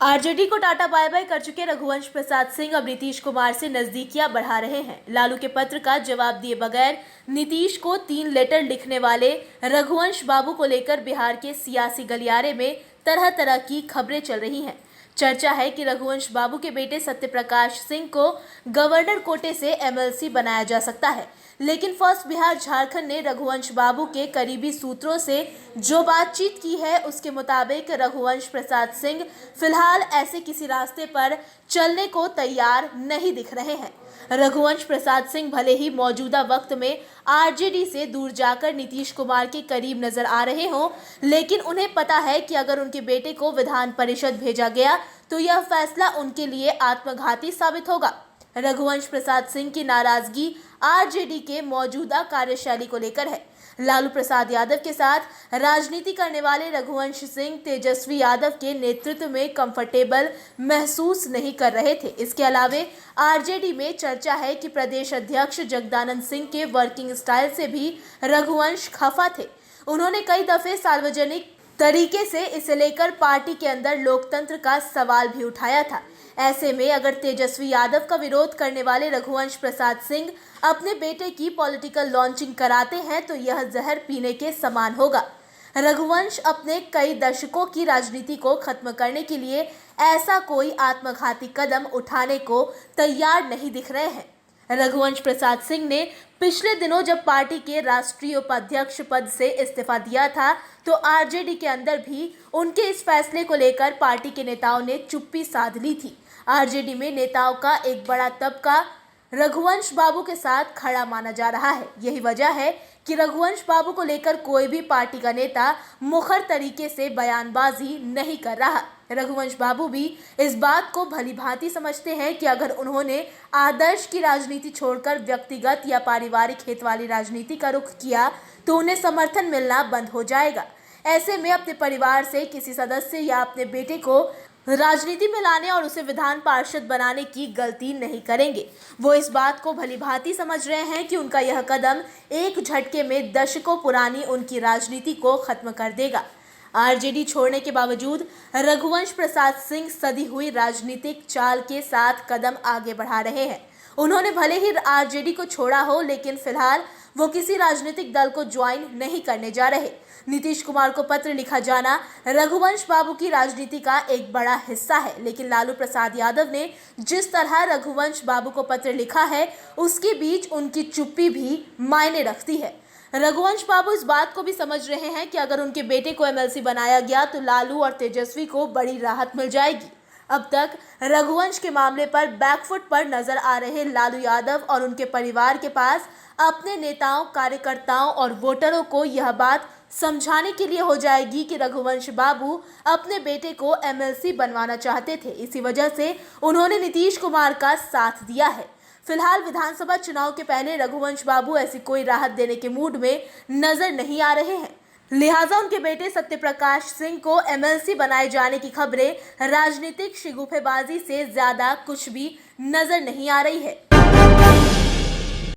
RJD को tata bye bye कर चुके रघुवंश प्रसाद सिंह अब नीतीश कुमार से नजदीकियां बढ़ा रहे हैं। लालू के पत्र का जवाब दिए बगैर नीतीश को 3 लेटर लिखने वाले रघुवंश बाबू को लेकर बिहार के सियासी गलियारे में तरह तरह की खबरें चल रही हैं। चर्चा है कि रघुवंश बाबू के बेटे सत्यप्रकाश सिंह को गवर्नर कोटे से एमएलसी बनाया जा सकता है, लेकिन फर्स्ट बिहार झारखंड ने रघुवंश बाबू के करीबी सूत्रों से जो बातचीत की है उसके मुताबिक रघुवंश प्रसाद सिंह फिलहाल ऐसे किसी रास्ते पर चलने को तैयार नहीं दिख रहे हैं। रघुवंश प्रसाद सिंह भले ही मौजूदा वक्त में आरजेडी से दूर जाकर नीतीश कुमार के करीब नजर आ रहे हों, लेकिन उन्हें पता है कि अगर उनके बेटे को विधान परिषद भेजा गया तो यह फैसला उनके लिए आत्मघाती साबित होगा। रघुवंश प्रसाद सिंह की नाराजगी आरजेडी के मौजूदा कार्यशैली को लेकर है। लालू प्रसाद यादव के साथ राजनीति करने वाले रघुवंश सिंह तेजस्वी यादव के नेतृत्व में कंफर्टेबल महसूस नहीं कर रहे थे। इसके अलावे आरजेडी में चर्चा है कि प्रदेश अध्यक्ष जगदानंद सिंह के वर्किंग स्टाइल से भी रघुवंश खफा थे। उन्होंने कई दफे सार्वजनिक तरीके से इसे लेकर पार्टी के अंदर लोकतंत्र का सवाल भी उठाया था। ऐसे में अगर तेजस्वी यादव का विरोध करने वाले रघुवंश प्रसाद सिंह अपने बेटे की पॉलिटिकल लॉन्चिंग कराते हैं तो यह जहर पीने के समान होगा। रघुवंश अपने कई दशकों की राजनीति को खत्म करने के लिए ऐसा कोई आत्मघाती कदम उठाने को तैयार नहीं दिख रहे हैं। रघुवंश प्रसाद सिंह ने पिछले दिनों जब पार्टी के राष्ट्रीय उपाध्यक्ष पद से इस्तीफा दिया था तो आरजेडी के अंदर भी उनके इस फैसले को लेकर पार्टी के नेताओं ने चुप्पी साध ली थी। आरजेडी में नेताओं का एक बड़ा तबका रघुवंश बाबू के साथ खड़ा माना जा रहा है। यही वजह है कि रघुवंश बाबू को लेकर कोई भी पार्टी का नेता मुखर तरीके से बयानबाजी नहीं कर रहा। रघुवंश बाबू भी इस बात को भली भांति समझते हैं कि अगर उन्होंने आदर्श की राजनीति छोड़कर व्यक्तिगत या पारिवारिक हित वाली राजनीति का रुख किया तो उन्हें समर्थन मिलना बंद हो जाएगा। ऐसे में अपने परिवार से किसी सदस्य या अपने बेटे को राजनीति में लाने और उसे विधान पार्षद बनाने की गलती नहीं करेंगे। वो इस बात को भली भांति समझ रहे हैं कि उनका यह कदम एक झटके में दशकों पुरानी उनकी राजनीति को खत्म कर देगा। आरजेडी छोड़ने के बावजूद रघुवंश प्रसाद सिंह सदी हुई राजनीतिक चाल के साथ कदम आगे बढ़ा रहे हैं। उन्होंने भले ही आरजेडी को छोड़ा हो, लेकिन फिलहाल वो किसी राजनीतिक दल को ज्वाइन नहीं करने जा रहे। नीतीश कुमार को पत्र लिखा जाना रघुवंश बाबू की राजनीति का एक बड़ा हिस्सा है, लेकिन लालू प्रसाद यादव ने जिस तरह रघुवंश बाबू को पत्र लिखा है उसके बीच उनकी चुप्पी भी मायने रखती है। रघुवंश बाबू इस बात को भी समझ रहे हैं कि अगर उनके बेटे को एमएलसी बनाया गया तो लालू और तेजस्वी को बड़ी राहत मिल जाएगी। अब तक रघुवंश के मामले पर बैकफुट पर नजर आ रहे लालू यादव और उनके परिवार के पास अपने नेताओं, कार्यकर्ताओं और वोटरों को यह बात समझाने के लिए हो जाएगी कि रघुवंश बाबू अपने बेटे को एमएलसी बनवाना चाहते थे। इसी वजह से उन्होंने नीतीश कुमार का साथ दिया है। फिलहाल विधानसभा चुनाव के पहले रघुवंश बाबू ऐसी कोई राहत देने के मूड में नजर नहीं आ रहे हैं। लिहाजा उनके बेटे सत्यप्रकाश सिंह को एमएलसी बनाए जाने की खबरें राजनीतिक शिगुफेबाजी से ज्यादा कुछ भी नजर नहीं आ रही है।